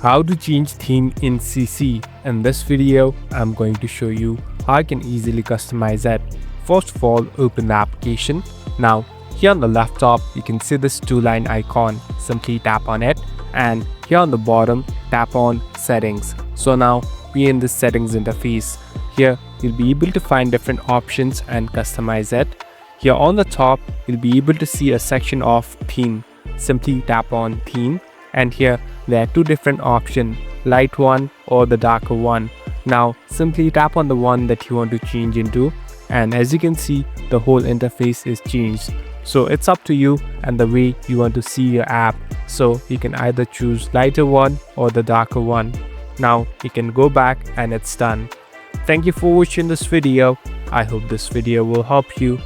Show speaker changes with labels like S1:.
S1: How to change theme in Cici. In this video, I'm going to show you how you can easily customize it. First of all, open the application. Now, here on the left top, you can see this two-line icon. Simply tap on it, and here on the bottom, tap on Settings. So now, we're in the Settings interface. Here, you'll be able to find different options and customize it. Here on the top, you'll be able to see a section of Theme. Simply tap on Theme, and here there are two different options, light one or the darker one. Now simply tap on the one that you want to change into, and as you can see, the whole interface is changed. So it's up to you and the way you want to see your app. So you can either choose lighter one or the darker one. Now you can go back and it's done. Thank you for watching this video. I hope this video will help you.